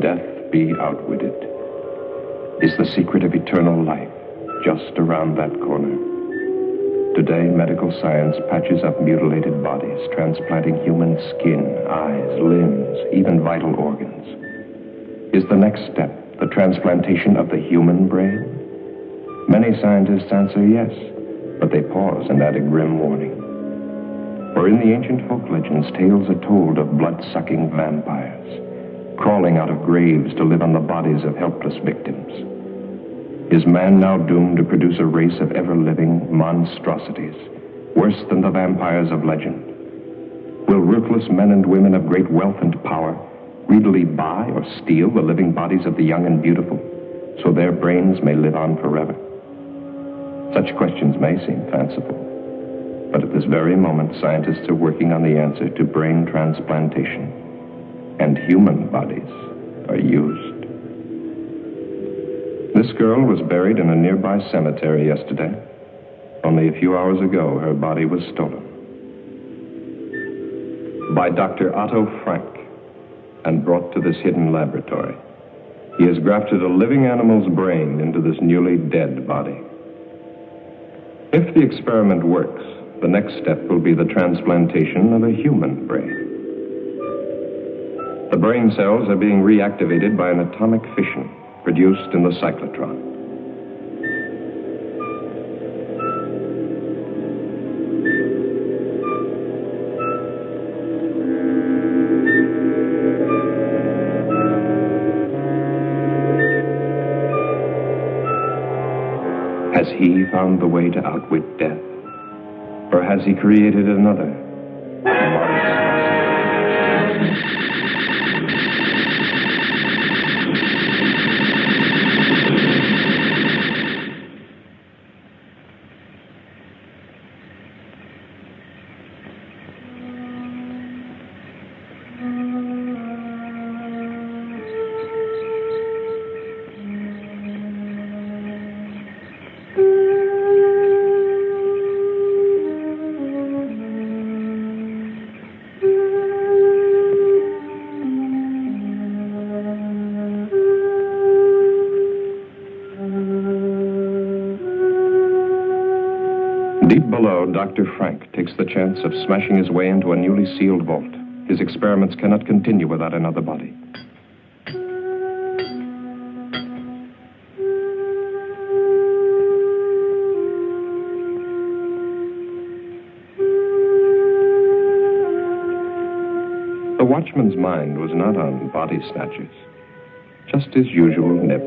death be outwitted? Is the secret of eternal life just around that corner? Today, medical science patches up mutilated bodies, transplanting human skin, eyes, limbs, even vital organs. Is the next step the transplantation of the human brain? Many scientists answer yes, but they pause and add a grim warning. For in the ancient folk legends, tales are told of blood-sucking vampires, crawling out of graves to live on the bodies of helpless victims. Is man now doomed to produce a race of ever-living monstrosities, worse than the vampires of legend? Will ruthless men and women of great wealth and power greedily buy or steal the living bodies of the young and beautiful, so their brains may live on forever? Such questions may seem fanciful, but at this very moment, scientists are working on the answer to brain transplantation, and human bodies are used. This girl was buried in a nearby cemetery yesterday. Only a few hours ago, her body was stolen. By Dr. Otto Frank, and brought to this hidden laboratory. He has grafted a living animal's brain into this newly dead body. If the experiment works, the next step will be the transplantation of a human brain. The brain cells are being reactivated by an atomic fission produced in the cyclotron. Has he found the way to outwit death? Or has he created another monstrosity? Deep below, Dr. Frank takes the chance of smashing his way into a newly sealed vault. His experiments cannot continue without another body. The watchman's mind was not on body snatchers, just his usual nip.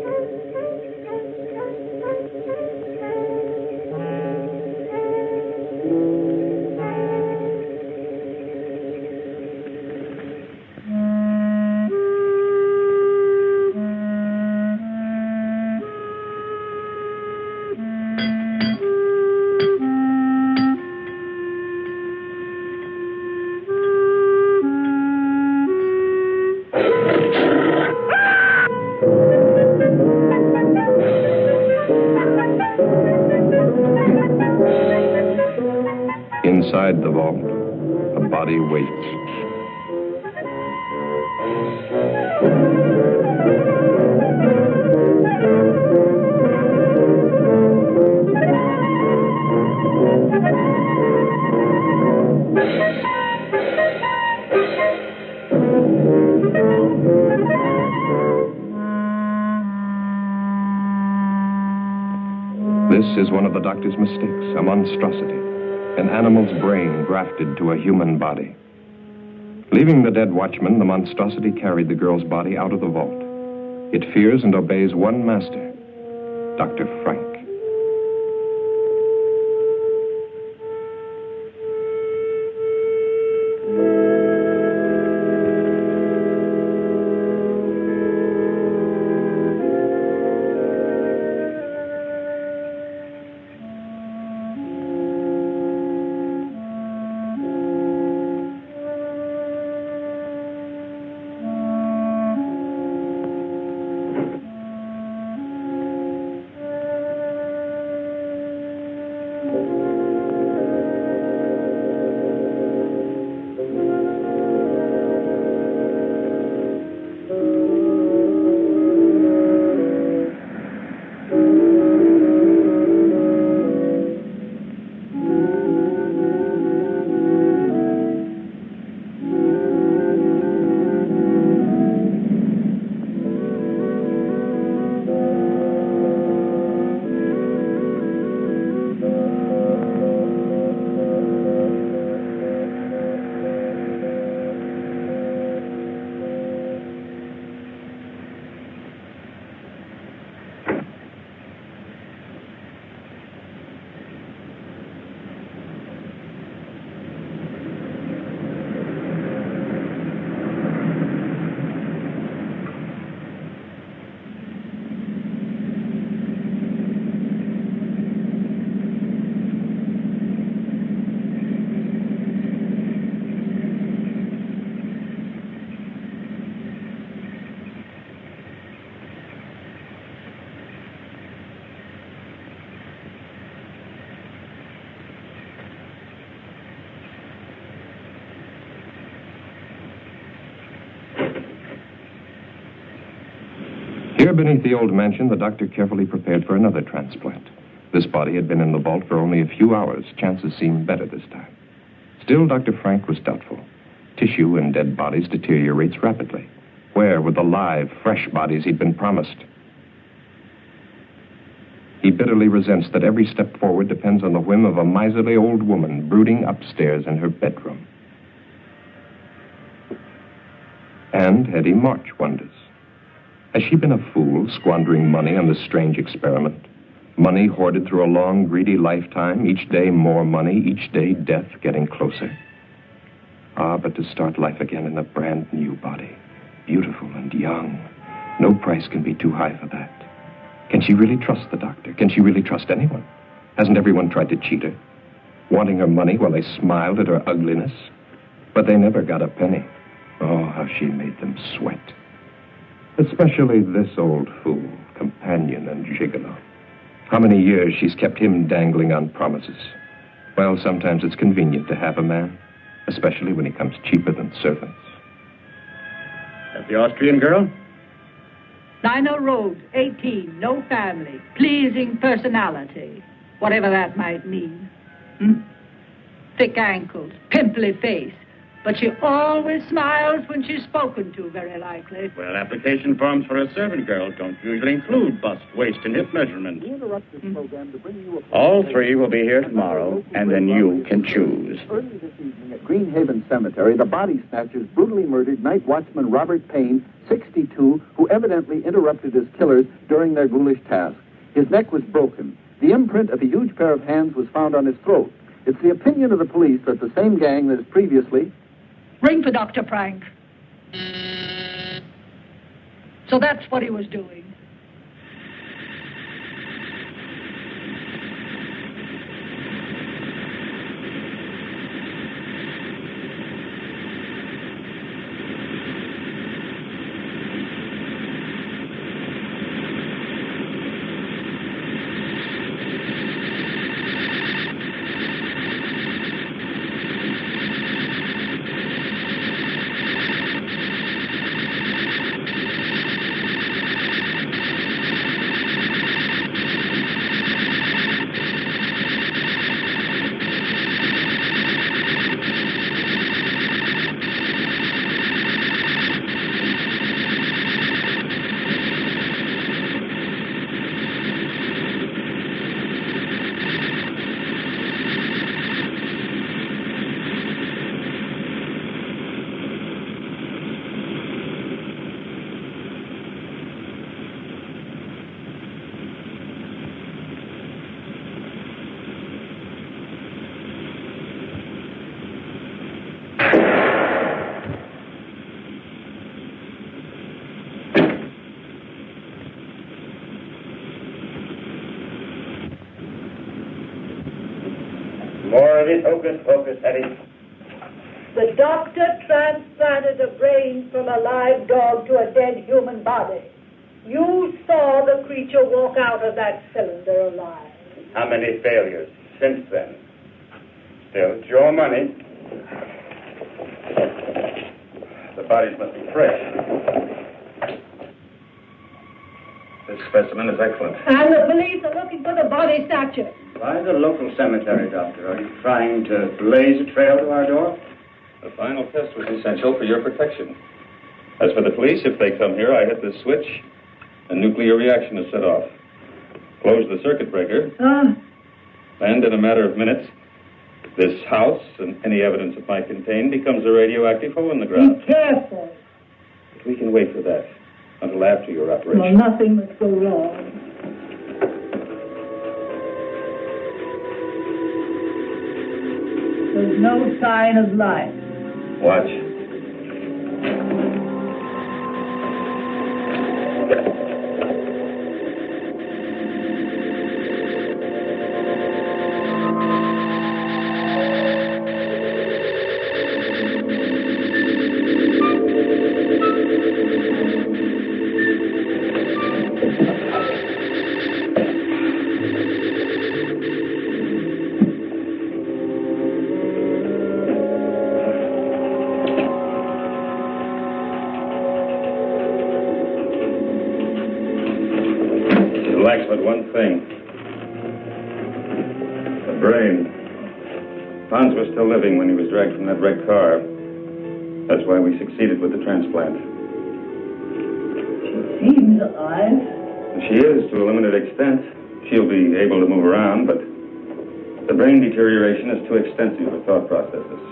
Inside the vault, a body waits. This is one of the doctor's mistakes, a monstrosity. An animal's brain grafted to a human body. Leaving the dead watchman, the monstrosity carried the girl's body out of the vault. It fears and obeys one master, Dr. Frank. Here beneath the old mansion, the doctor carefully prepared for another transplant. This body had been in the vault for only a few hours. Chances seemed better this time. Still, Dr. Frank was doubtful. Tissue in dead bodies deteriorates rapidly. Where were the live, fresh bodies he'd been promised? He bitterly resents that every step forward depends on the whim of a miserly old woman brooding upstairs in her bedroom. And Hetty March wonders. Has she been a fool, squandering money on this strange experiment? Money hoarded through a long, greedy lifetime, each day more money, each day death getting closer. Ah, but to start life again in a brand new body, beautiful and young, no price can be too high for that. Can she really trust the doctor? Can she really trust anyone? Hasn't everyone tried to cheat her? Wanting her money while they smiled at her ugliness? But they never got a penny. Oh, how she made them sweat. Especially this old fool, companion and gigolo. How many years she's kept him dangling on promises. Well, sometimes it's convenient to have a man, especially when he comes cheaper than servants. That the Austrian girl? Lionel Rhodes, 18, no family, pleasing personality, whatever that might mean. Thick ankles, pimply face, but she always smiles when she's spoken to, very likely. Well, application forms for a servant girl don't usually include bust, waist, and hip measurements. All three will be here tomorrow, and then you can choose. Early this evening at Greenhaven Cemetery, the body snatchers brutally murdered night watchman Robert Payne, 62, who evidently interrupted his killers during their ghoulish task. His neck was broken. The imprint of a huge pair of hands was found on his throat. It's the opinion of the police that the same gang that has previously... Ring for Dr. Frank. So that's what he was doing. More of it, hocus pocus, Hetty. The doctor transplanted a brain from a live dog to a dead human body. You saw the creature walk out of that cylinder alive. How many failures since then? Still, it's your money. The bodies must be fresh. This specimen is excellent. And the police are looking for the body snatcher. Why the local cemetery, Doctor? Are you trying to blaze a trail to our door? The final test was essential for your protection. As for the police, if they come here, I hit the switch, a nuclear reaction is set off. Close the circuit breaker, and in a matter of minutes, this house and any evidence it might contain becomes a radioactive hole in the ground. Be careful. But we can wait for that until after your operation. Well, nothing must go wrong. There's no sign of life. Watch. lacks but one thing. The brain. Pons was still living when he was dragged from that red car. That's why we succeeded with the transplant. She seems alive. She is, to a limited extent. She'll be able to move around, but the brain deterioration is too extensive for thought processes.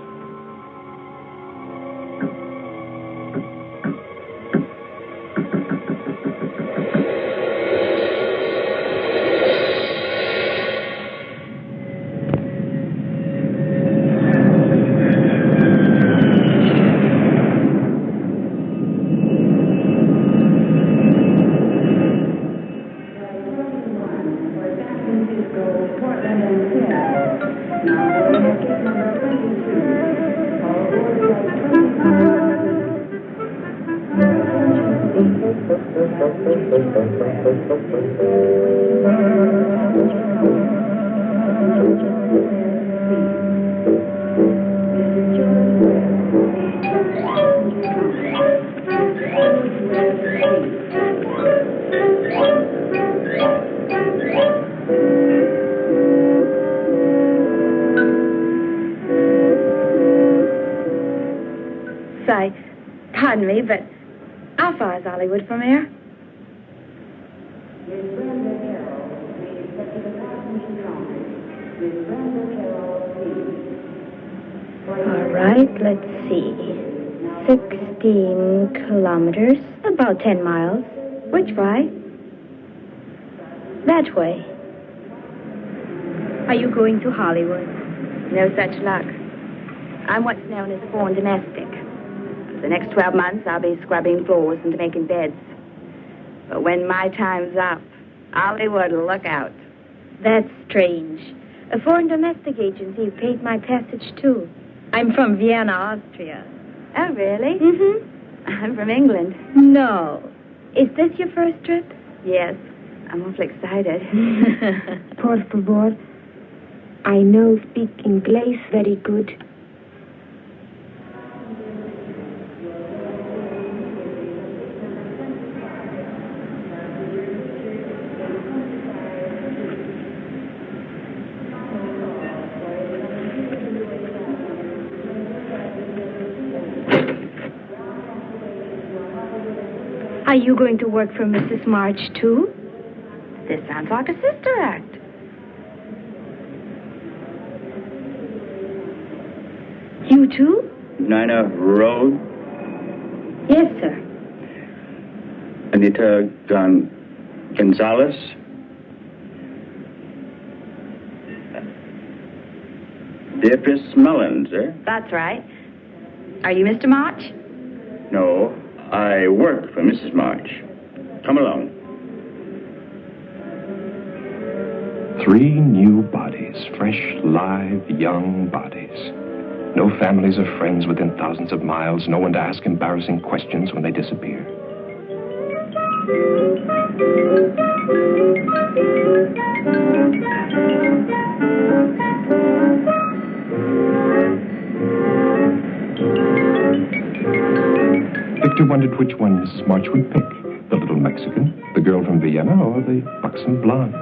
Pardon me, but how far is Hollywood from here? All right, let's see. 16 kilometers, about 10 miles. Which way? That way. Are you going to Hollywood? No such luck. I'm what's known as a foreign domestic. For the next 12 months, I'll be scrubbing floors and making beds. But when my time's up, Hollywood will look out. That's strange. A foreign domestic agency paid my passage, too. I'm from Vienna, Austria. Oh, really? Mm-hmm. I'm from England. No. Is this your first trip? Yes. I'm awfully excited. Por favor. I know speak English very good. Are you going to work for Mrs. March, too? This sounds like a sister act. You, too? Nina Road? Yes, sir. Anita Gonzalez? Beatrice Mullins, eh? That's right. Are you Mr. March? No, I work for Mrs. March. Come along. 3 new bodies, fresh, live, young bodies. No families or friends within thousands of miles. No one to ask embarrassing questions when they disappear. Victor wondered which one Mrs. March would pick. The little Mexican, the girl from Vienna, or the buxom blonde.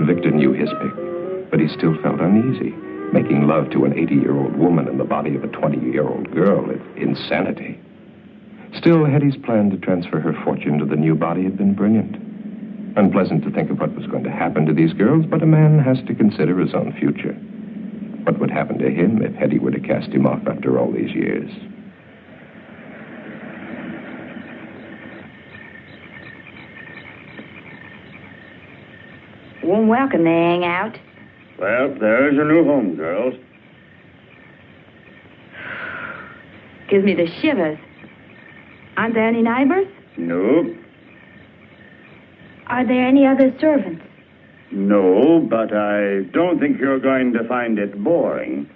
Victor knew his pick, but he still felt uneasy. Making love to an 80-year-old woman in the body of a 20-year-old girl, it's insanity. Still, Hetty's plan to transfer her fortune to the new body had been brilliant. Unpleasant to think of what was going to happen to these girls, but a man has to consider his own future. What would happen to him if Hetty were to cast him off after all these years? Warm welcome to hang out. Well, there's your new home, girls. Gives me the shivers. Aren't there any neighbors? No. Are there any other servants? No, but I don't think you're going to find it boring.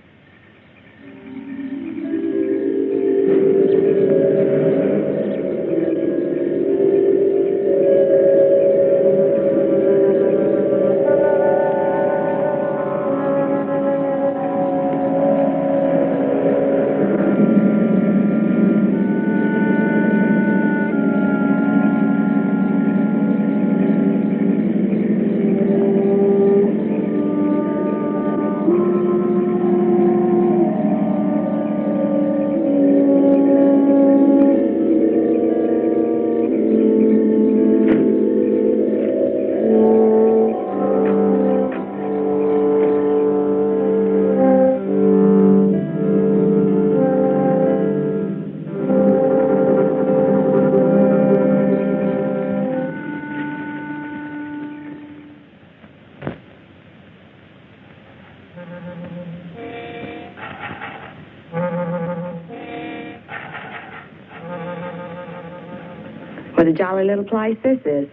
What a jolly little place this is.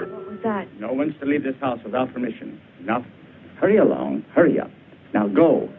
What was that? No one's to leave this house without permission. Now, hurry along. Hurry up. Now, go.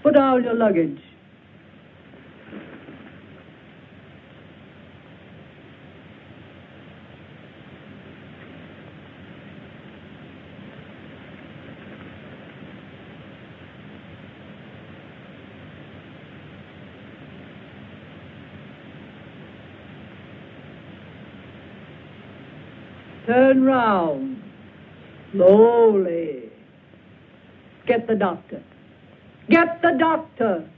Put down your luggage. Turn round. Slowly. Get the doctor. Get the doctor.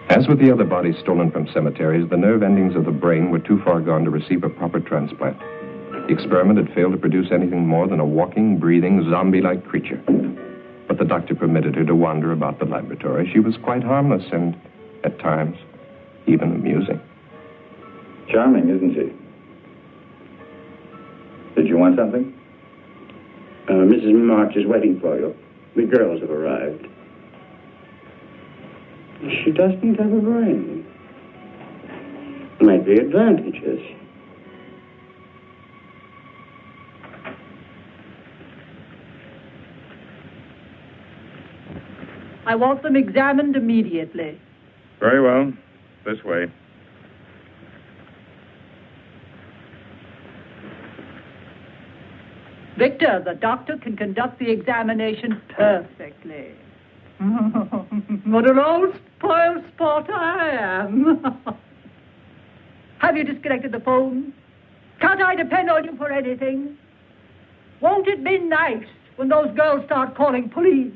As with the other bodies stolen from cemeteries, the nerve endings of the brain were too far gone to receive a proper transplant. The experiment had failed to produce anything more than a walking, breathing, zombie-like creature. But the doctor permitted her to wander about the laboratory. She was quite harmless and, at times, even amusing. Charming, isn't she? Did you want something? Mrs. March is waiting for you. The girls have arrived. She doesn't have a brain. Might be advantages. I want them examined immediately. Very well. This way. Victor, the doctor can conduct the examination perfectly. What an old spoiled sport I am. Have you disconnected the phone? Can't I depend on you for anything? Won't it be nice when those girls start calling police,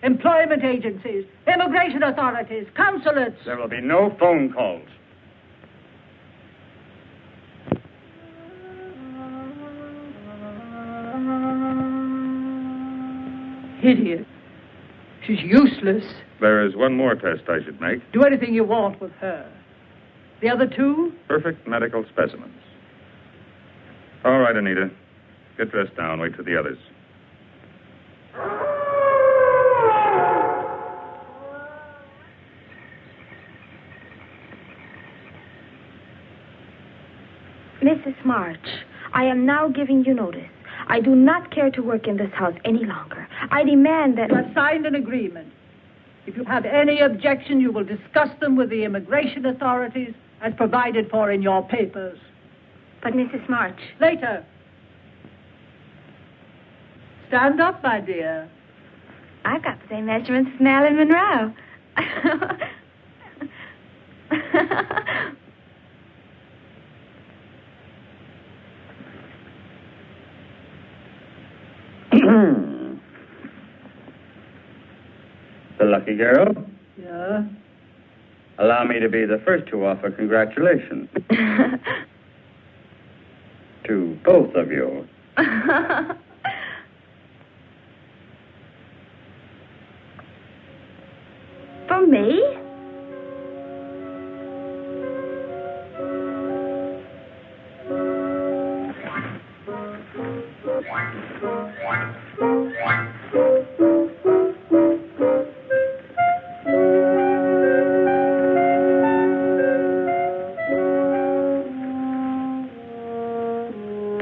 employment agencies, immigration authorities, consulates? There will be no phone calls. Idiot. She's useless. There is one more test I should make. Do anything you want with her. The other two? Perfect medical specimens. All right, Anita. Get dressed now and wait for the others. Mrs. March, I am now giving you notice. I do not care to work in this house any longer. I demand that... You have signed an agreement. If you have any objection, you will discuss them with the immigration authorities as provided for in your papers. But, Mrs. March... Later. Stand up, my dear. I've got the same measurements as Marilyn Monroe. The lucky girl. Yeah? Allow me to be the first to offer congratulations. To both of you. For me?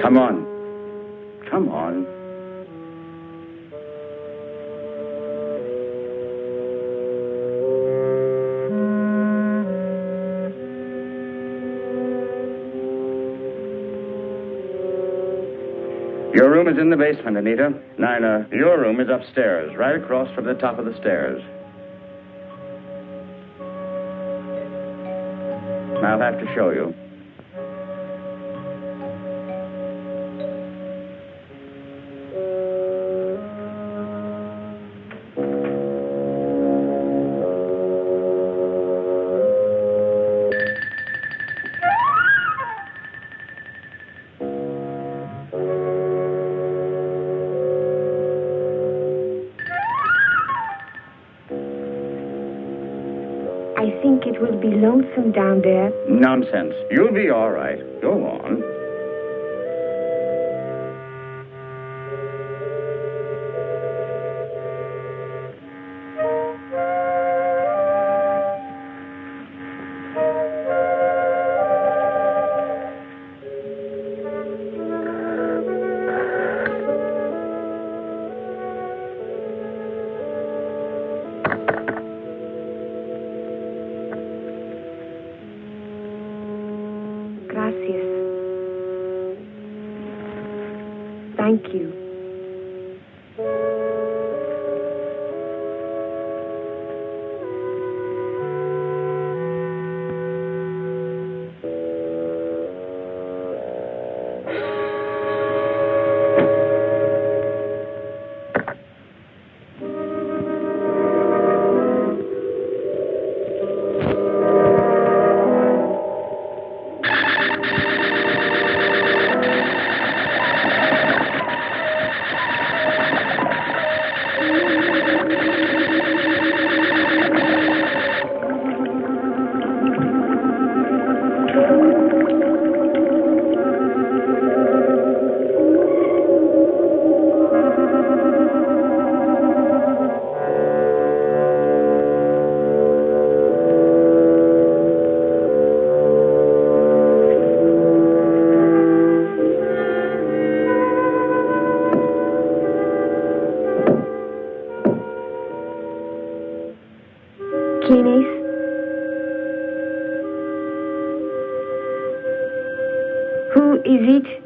Come on. Come on. Your room is in the basement, Anita. Nina, your room is upstairs, right across from the top of the stairs. I'll have to show you. I think it will be lonesome down there. Nonsense. You'll be all right. Go on. Gracias. Thank you. Kines? Who is it?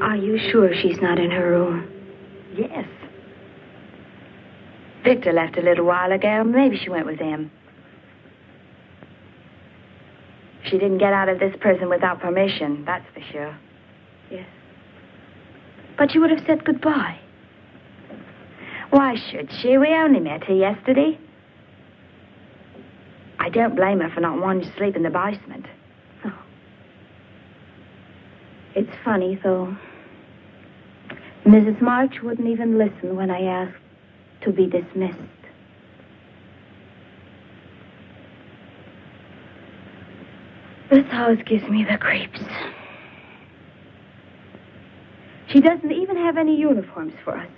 Are you sure she's not in her room? Yes. Victor left a little while ago. Maybe she went with him. She didn't get out of this prison without permission, that's for sure. Yes. But you would have said goodbye. Why should she? We only met her yesterday. I don't blame her for not wanting to sleep in the basement. Oh. It's funny, though. Mrs. March wouldn't even listen when I asked to be dismissed. This house gives me the creeps. She doesn't even have any uniforms for us.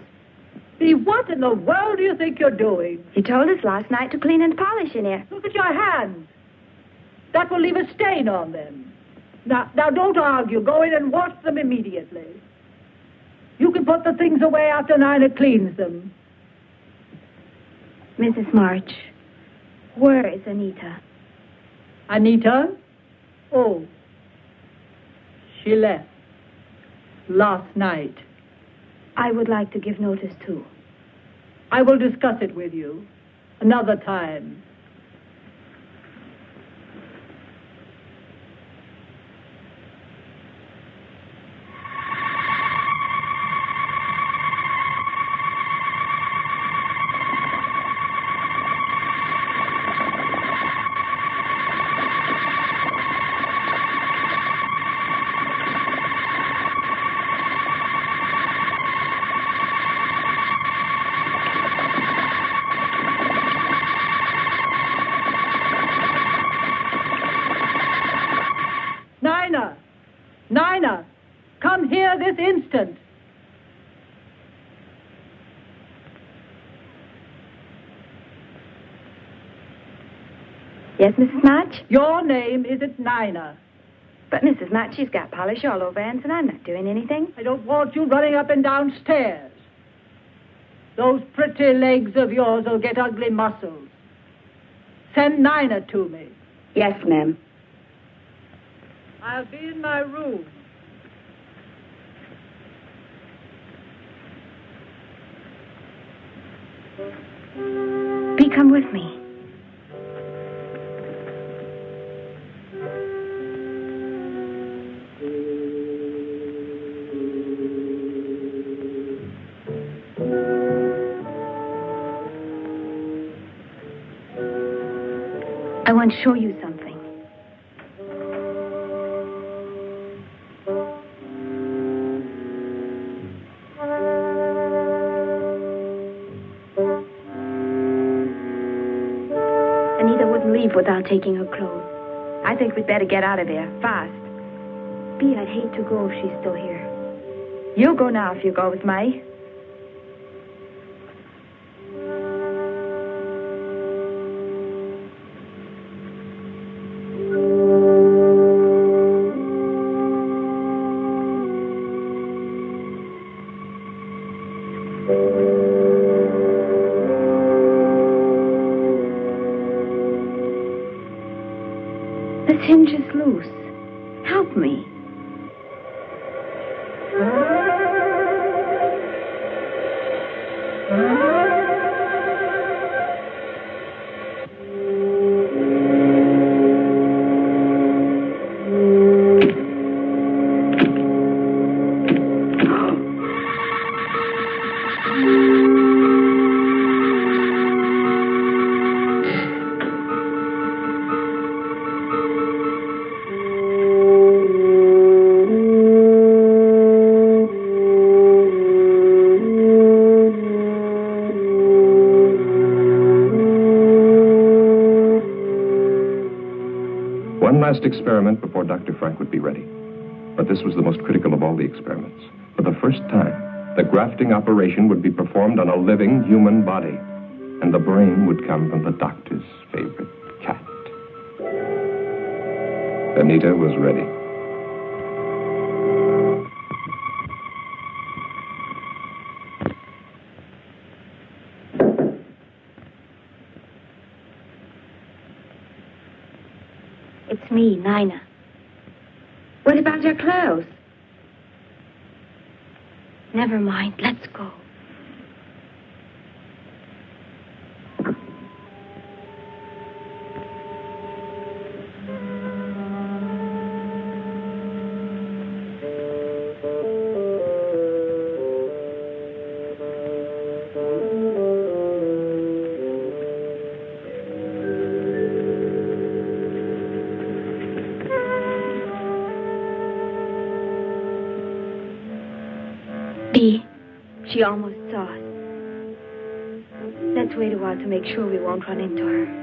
See, what in the world do you think you're doing? He told us last night to clean and polish in here. Look at your hands. That will leave a stain on them. Now, don't argue. Go in and wash them immediately. You can put the things away after Nina cleans them. Mrs. March, where is Anita? Anita? Oh, she left last night. I would like to give notice, too. I will discuss it with you another time. Yes, Mrs. March? Your name isn't Nina. But Mrs. March, she's got polish all over hands, and I'm not doing anything. I don't want you running up and down stairs. Those pretty legs of yours will get ugly muscles. Send Nina to me. Yes, ma'am. I'll be in my room. Bee, come with me. I want to show you something. Anita wouldn't leave without taking her clothes. I think we'd better get out of there, fast. Bee, I'd hate to go if she's still here. You go now if you go with me. This hinge is loose. Help me. One last experiment before Dr. Frank would be ready. But this was the most critical of all the experiments. For the first time, the grafting operation would be performed on a living human body. And the brain would come from the doctor's favorite cat. Anita was ready. It's me, Nina. What about your clothes? Never mind. Let's go. Bee, she almost saw us. Let's wait a while to make sure we won't run into her.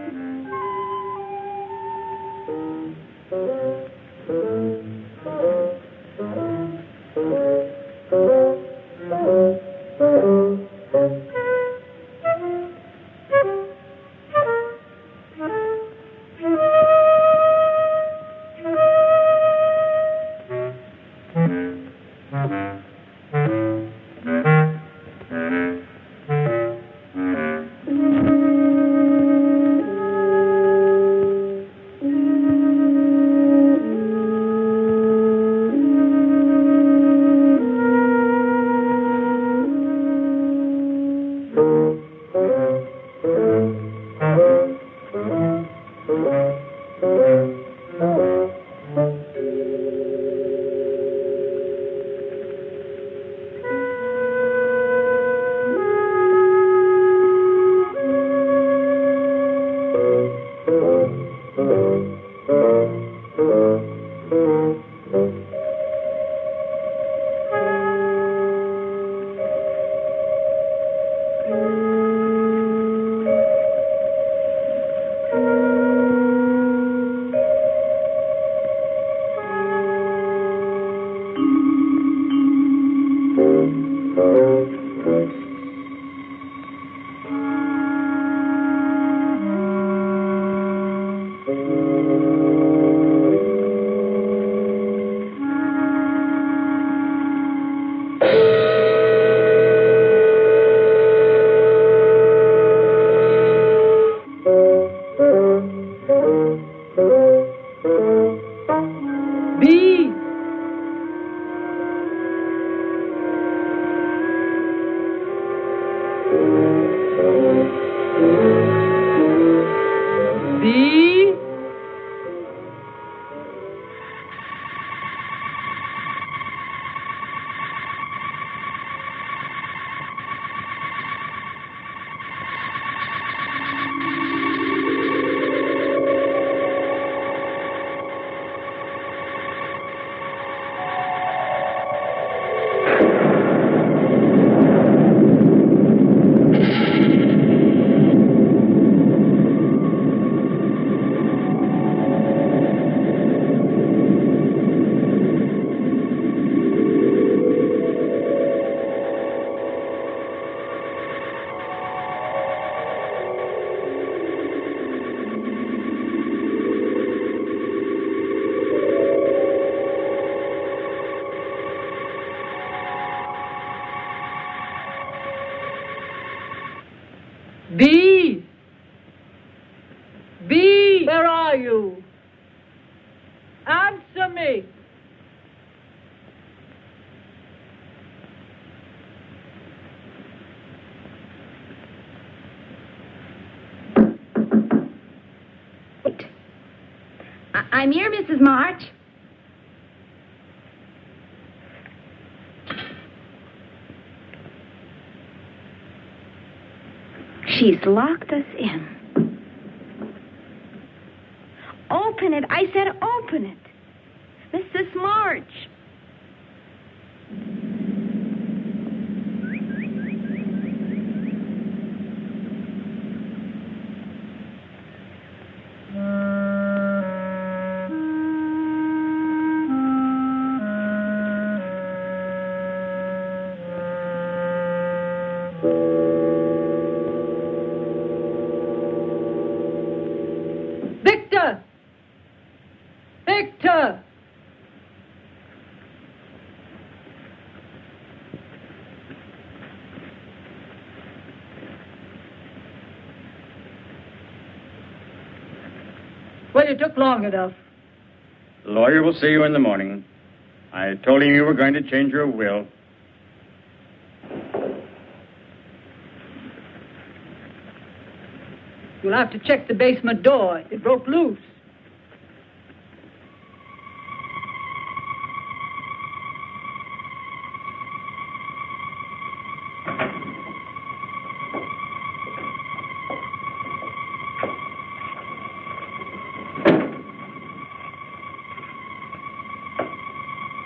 B! B! Where are you? Answer me! I'm here, Mrs. March. She's locked us in. Open it. I said open it. Mrs. March. Victor! Victor! Well, it took long enough. The lawyer will see you in the morning. I told him you were going to change your will. You'll have to check the basement door. It broke loose.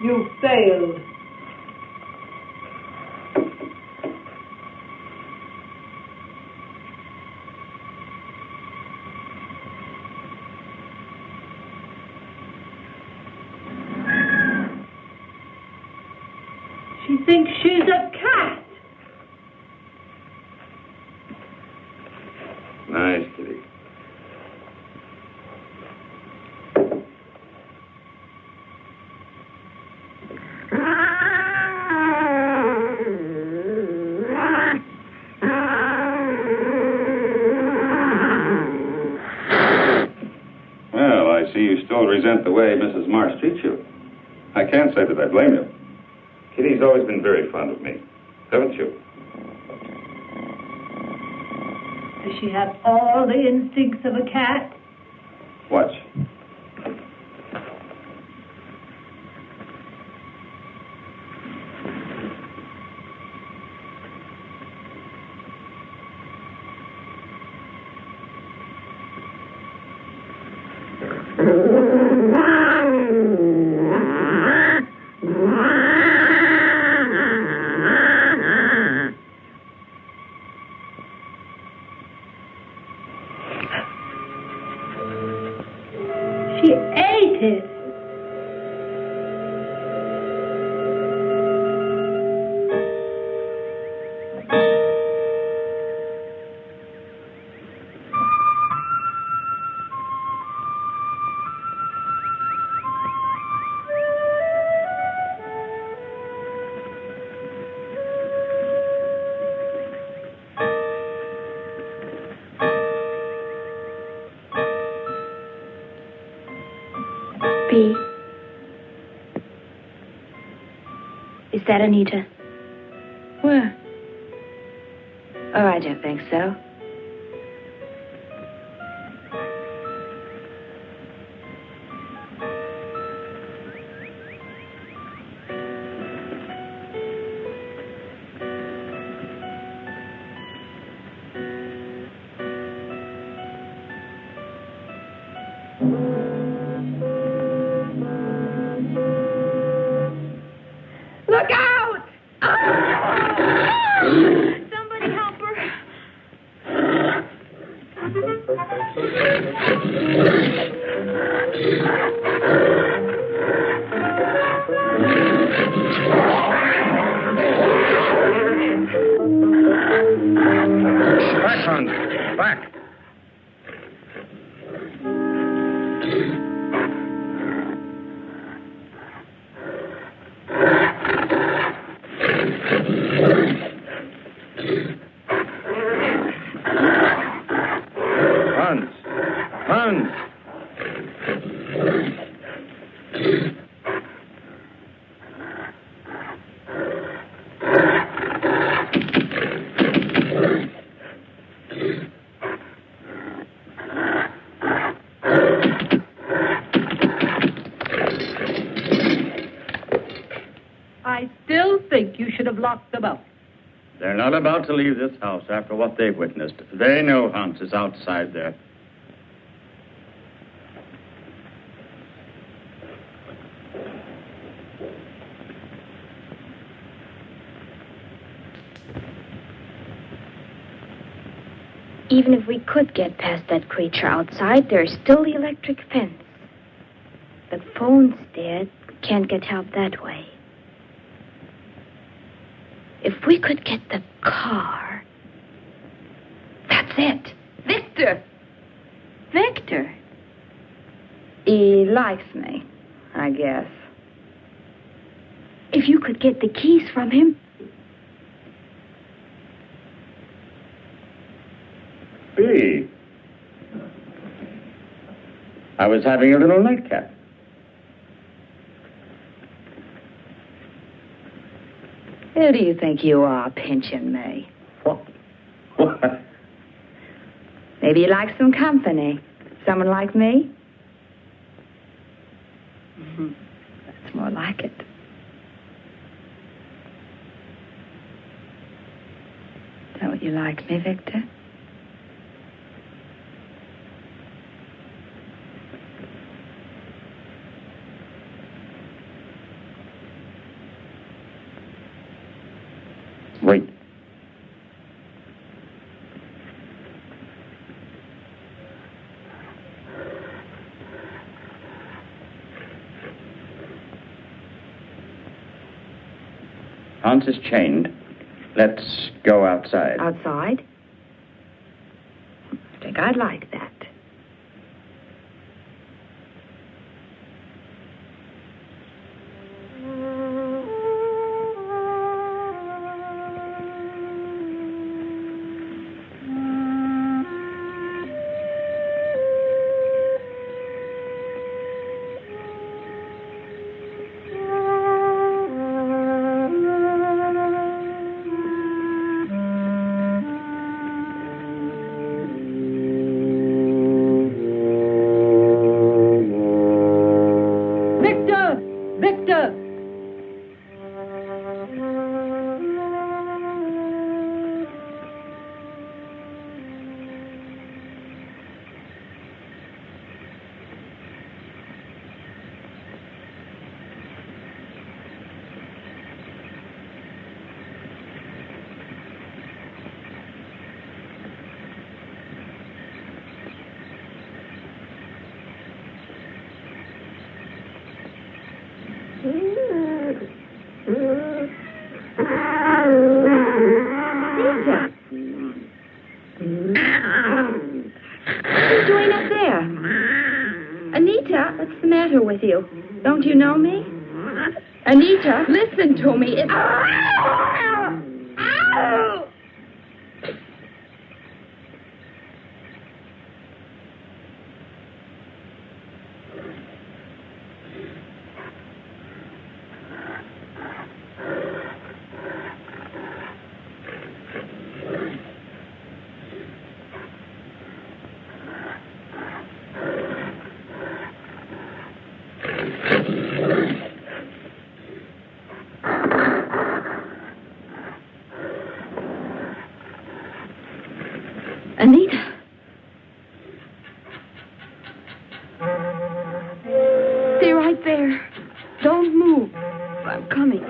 You failed. She thinks she's a cat. Nice, kitty. Well, I see you still resent the way Mrs. Marsh treats you. I can't say that I blame you. Kitty's always been very fond of me, haven't you? Does she have all the instincts of a cat? Watch. She ate it. B. Is that Anita? Where? Oh, I don't think so. Look out! Somebody help her. Back, Hans. Back. They're not about to leave this house after what they've witnessed. They know Hans is outside there. Even if we could get past that creature outside, there's still the electric fence. The phone's dead. Can't get help that way. If we could get the car... That's it. Victor! Victor? He likes me, I guess. If you could get the keys from him... B. I was having a little nightcap. Who do you think you are, pinching me? What? What? Maybe you like some company. Someone like me? That's more like it. Don't you like me, Victor? Wait. Hans is chained. Let's go outside. Outside? I think I'd like that. With you. Don't you know me? Anita, listen to me. It's... Anita. Stay right there. Don't move. I'm coming.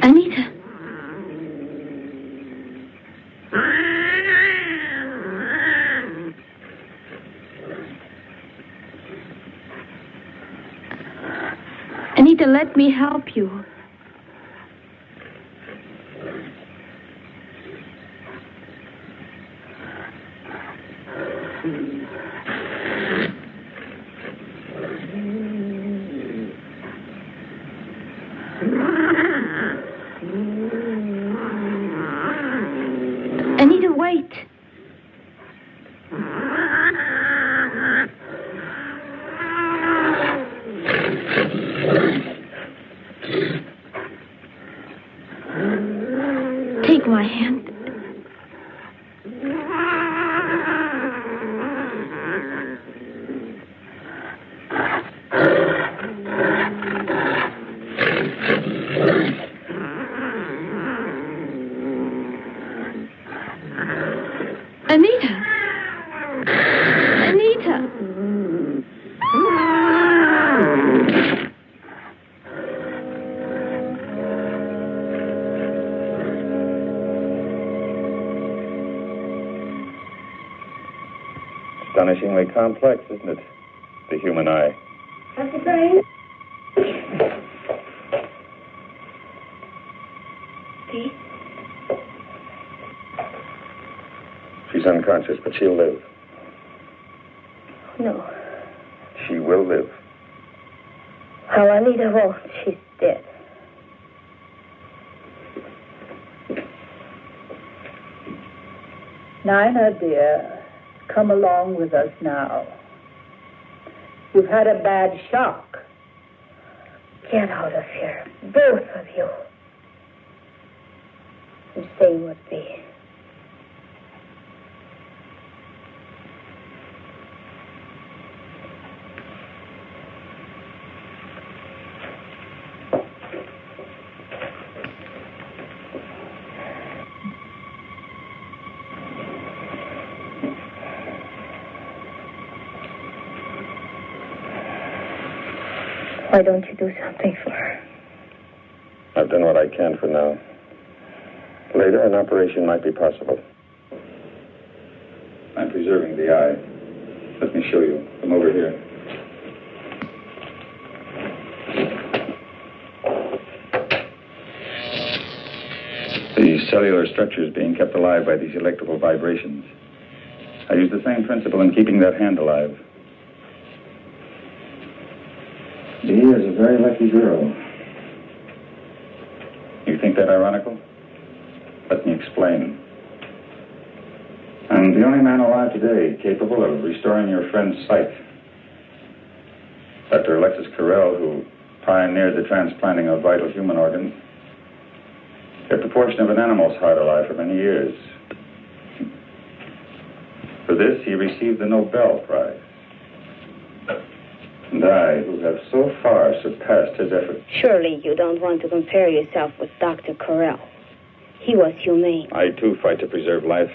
Anita. Anita, let me help you. Anita, wait. Take my hand. Anita! Anita! Astonishingly complex, isn't it? The human eye. Dr. Crane? Pete? She's unconscious, but she'll live. No. She will live. Oh, Anita won't. She's dead. Nina, dear, come along with us now. You've had a bad shock. Get out of here, both of you. And say what be. Why don't you do something for her? I've done what I can for now. Later, an operation might be possible. I'm preserving the eye. Let me show you. Come over here. The cellular structure is being kept alive by these electrical vibrations. I use the same principle in keeping that hand alive. Dee is a very lucky girl. You think that ironical? Let me explain. I'm the only man alive today capable of restoring your friend's sight. Dr. Alexis Carrel, who pioneered the transplanting of vital human organs, kept a portion of an animal's heart alive for many years. For this, he received the Nobel Prize. And I, who have so far surpassed his efforts. Surely you don't want to compare yourself with Dr. Carrel. He was humane. I, too, fight to preserve life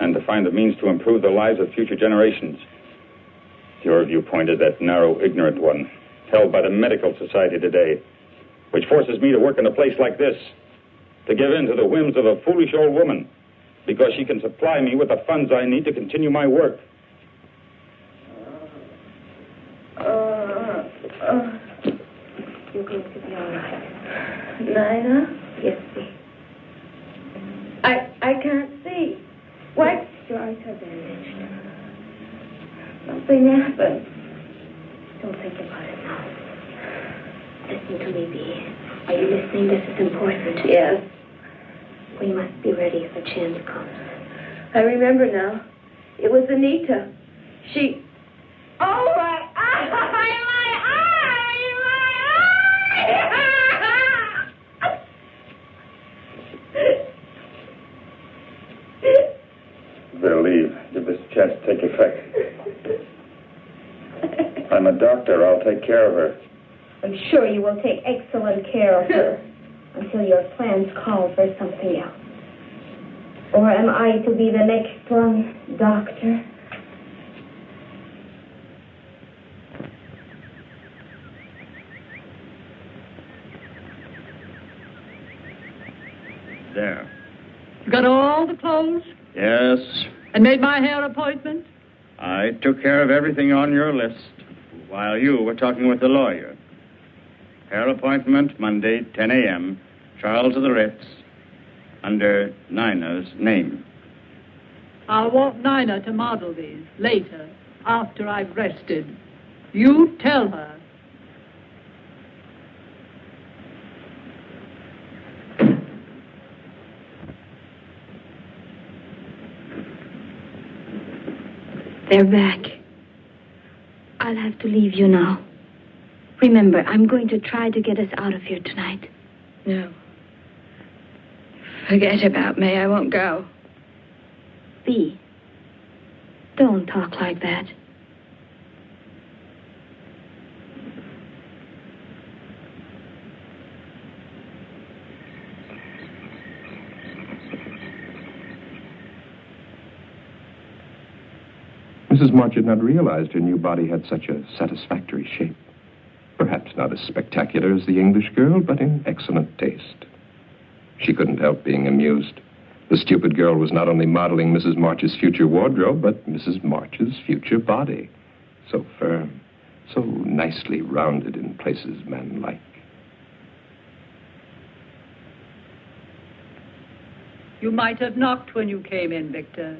and to find the means to improve the lives of future generations. Your viewpoint is that narrow, ignorant one, held by the medical society today, which forces me to work in a place like this, to give in to the whims of a foolish old woman, because she can supply me with the funds I need to continue my work. You're going to be all right. Nina? Yes, dear. I can't see. What? Your eyes are bandaged. Something happened. Don't think about it now. Listen to me, Bee. Are you listening? This is important. Yes. We must be ready if a chance comes. I remember now. It was Anita. She... Oh, my eye! My eye! They'll leave. Give this a chance to take effect. I'm a doctor. I'll take care of her. I'm sure you will take excellent care of her until your plans call for something else. Or am I to be the next one, Doctor? There. You got all the clothes? Yes. And made my hair appointment? I took care of everything on your list while you were talking with the lawyer. Hair appointment Monday, 10 a.m. Charles of the Ritz, under Nina's name. I'll want Nina to model these later, after I've rested. You tell her. They're back. I'll have to leave you now. Remember, I'm going to try to get us out of here tonight. No. Forget about me. I won't go. Bea, don't talk like that. Mrs. March had not realized her new body had such a satisfactory shape. Perhaps not as spectacular as the English girl, but in excellent taste. She couldn't help being amused. The stupid girl was not only modeling Mrs. March's future wardrobe, but Mrs. March's future body. So firm, so nicely rounded in places men like. You might have knocked when you came in, Victor.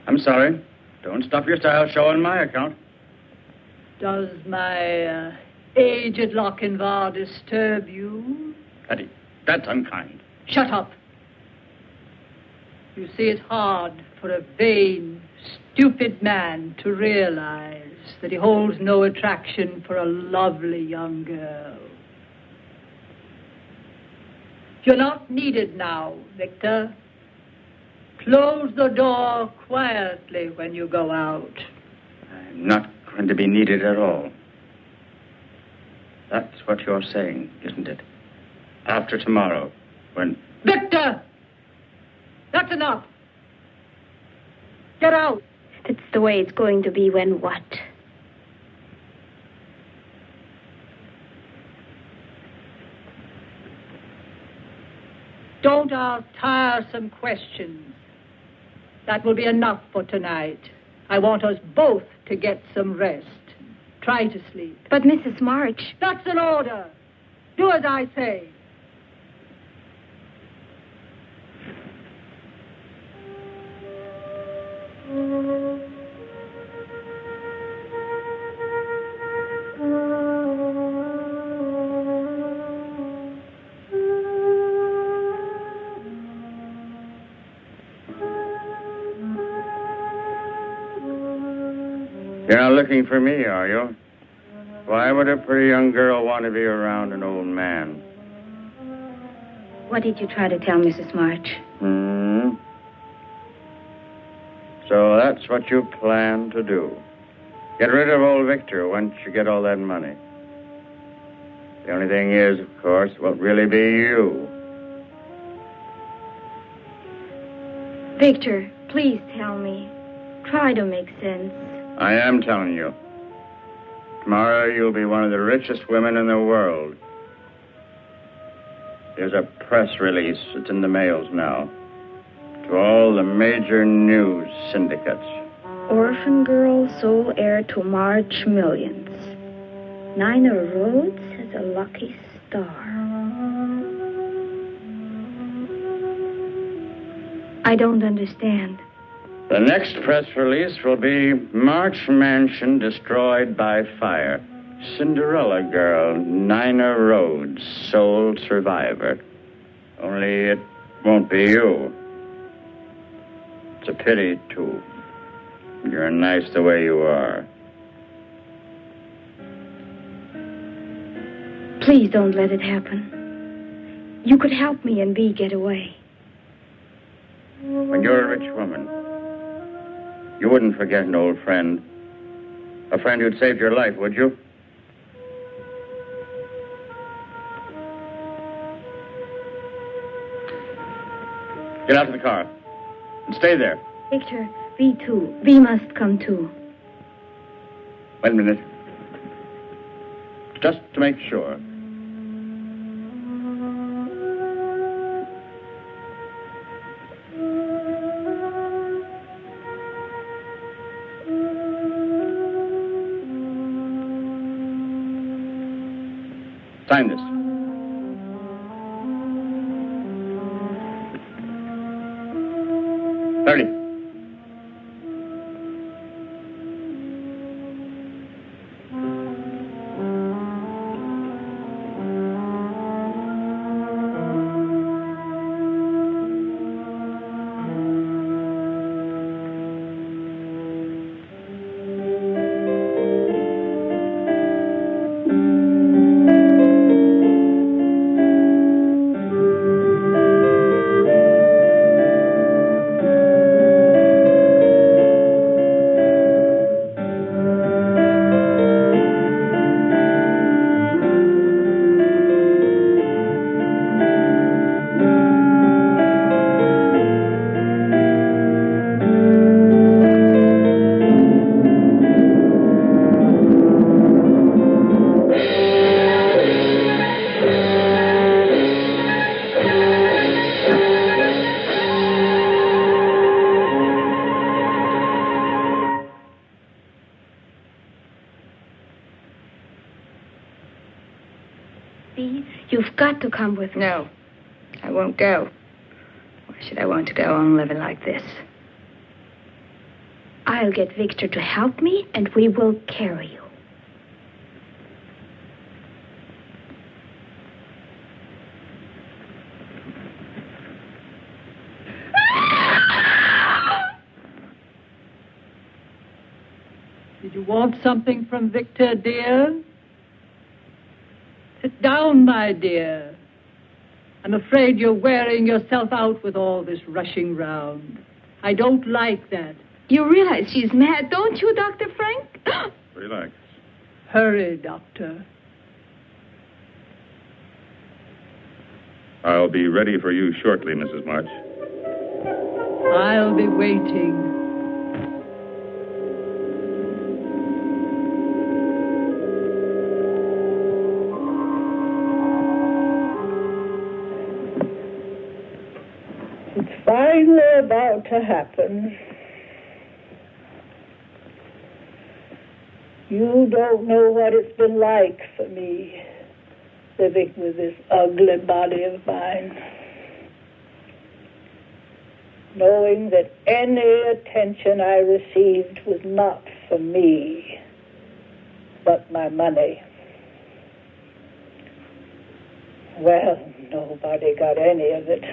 I'm sorry. Don't stop your style show on my account. Does my aged Lochinvar disturb you? Hetty, that's unkind. Shut up. You see, it's hard for a vain, stupid man to realize that he holds no attraction for a lovely young girl. You're not needed now, Victor. Close the door quietly when you go out. I'm not going to be needed at all. That's what you're saying, isn't it? After tomorrow, when... Victor! That's enough. Get out. That's the way it's going to be when what? Don't ask tiresome questions. That will be enough for tonight. I want us both to get some rest. Try to sleep. But Mrs. March... That's an order. Do as I say. You're not looking for me, are you? Why would a pretty young girl want to be around an old man? What did you try to tell Mrs. March? So that's what you plan to do. Get rid of old Victor once you get all that money. The only thing is, of course, it won't really be you. Victor, please tell me. Try to make sense. I am telling you. Tomorrow you'll be one of the richest women in the world. There's a press release. It's in the mails now. To all the major news syndicates. Orphan girl, sole heir to March millions. Nina Rhodes has a lucky star. I don't understand. The next press release will be March Mansion destroyed by fire. Cinderella girl, Nina Rhodes, sole survivor. Only it won't be you. It's a pity, too. You're nice the way you are. Please don't let it happen. You could help me and Bea get away. When you're a rich woman, you wouldn't forget an old friend. A friend who'd saved your life, would you? Get out of the car. And stay there. Victor, Bea too. Bea must come too. Wait a minute. Just to make sure. Sign this. Hurry. You've got to come with me. No, I won't go. Why should I want to go on living like this? I'll get Victor to help me, and we will carry you. Did you want something from Victor, dear? Sit down, my dear. I'm afraid you're wearing yourself out with all this rushing round. I don't like that. You realize she's mad, don't you, Dr. Frank? Relax. Hurry, Doctor. I'll be ready for you shortly, Mrs. March. I'll be waiting. It's finally about to happen. You don't know what it's been like for me, living with this ugly body of mine. Knowing that any attention I received was not for me, but my money. Well, nobody got any of it.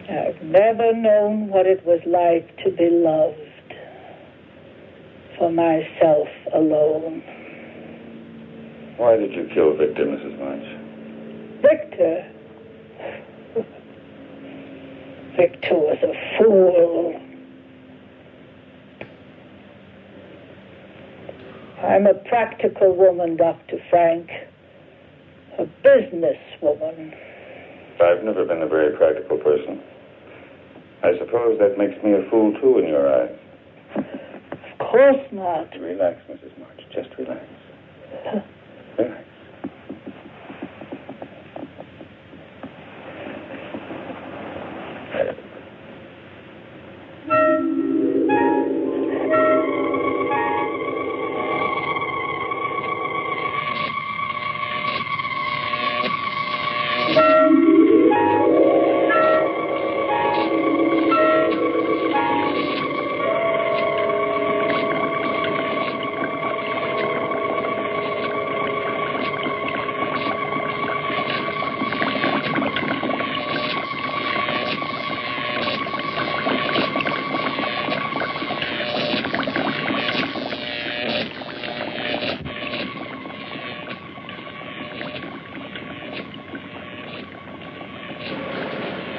I've never known what it was like to be loved for myself alone. Why did you kill Victor, Mrs. March? Victor? Victor was a fool. I'm a practical woman, Dr. Frank. A business woman. I've never been a very practical person. I suppose that makes me a fool, too, in your eyes. Of course not. Relax, Mrs. March. Just relax. Relax.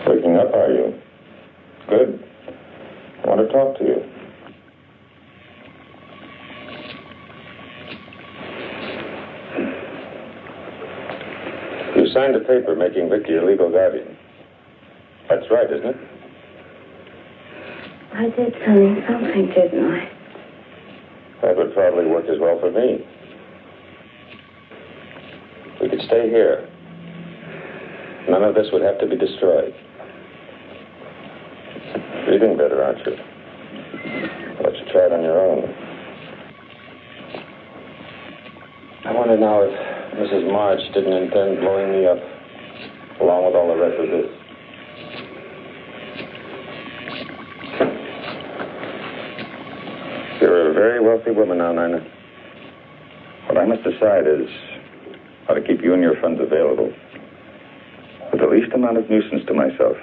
Waking up, are you? Good. I want to talk to you. You signed a paper making Vicky your legal guardian. That's right, isn't it? I did sign something, didn't I? That would probably work as well for me. We could stay here. None of this would have to be destroyed. Breathing better, aren't you? Why don't you try it on your own? wonder now if Mrs. March didn't intend blowing me up, along with all the rest of this. You're a very wealthy woman now, Nina. What I must decide is how to keep you and your funds available with the least amount of nuisance to myself.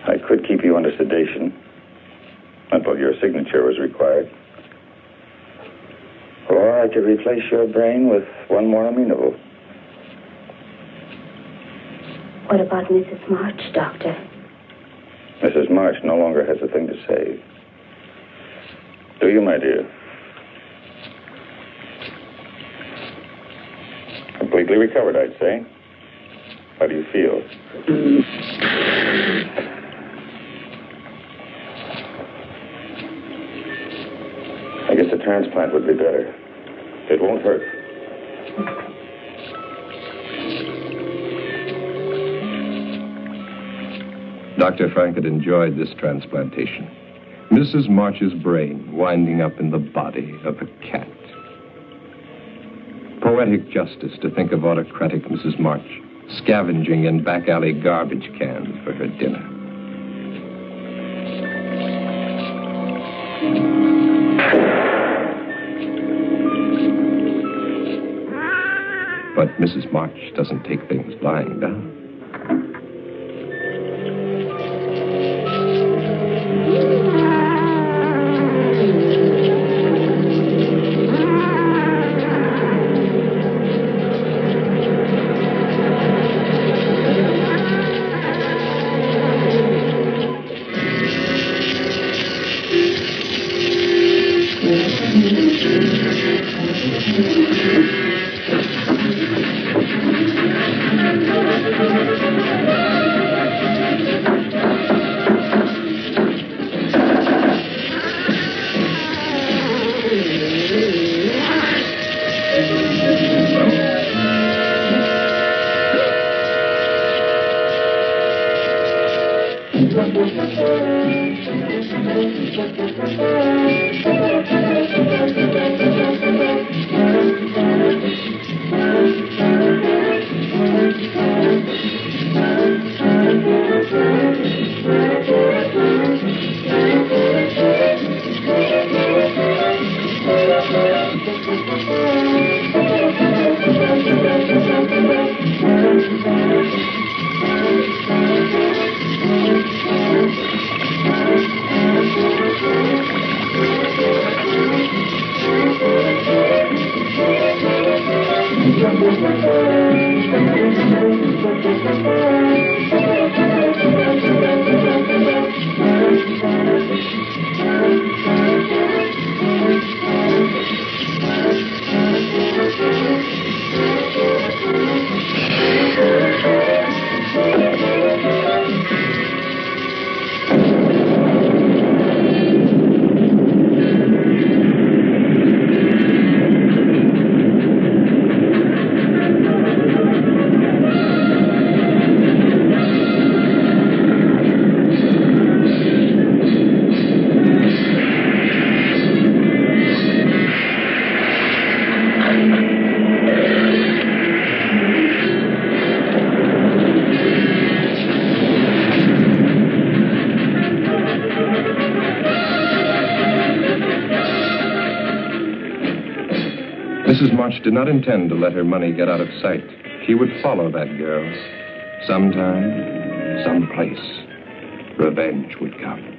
I could keep you under sedation until your signature was required. Or I could replace your brain with one more amenable. What about Mrs. March, Doctor? Mrs. March no longer has a thing to say. Do you, my dear? Completely recovered, I'd say. How do you feel? I guess a transplant would be better. It won't hurt. Dr. Frank had enjoyed this transplantation. Mrs. March's brain winding up in the body of a cat. Poetic justice to think of autocratic Mrs. March scavenging in back alley garbage cans for her dinner. But Mrs. March doesn't take things lying down. Mrs. March did not intend to let her money get out of sight. She would follow that girl. Sometime, someplace, revenge would come.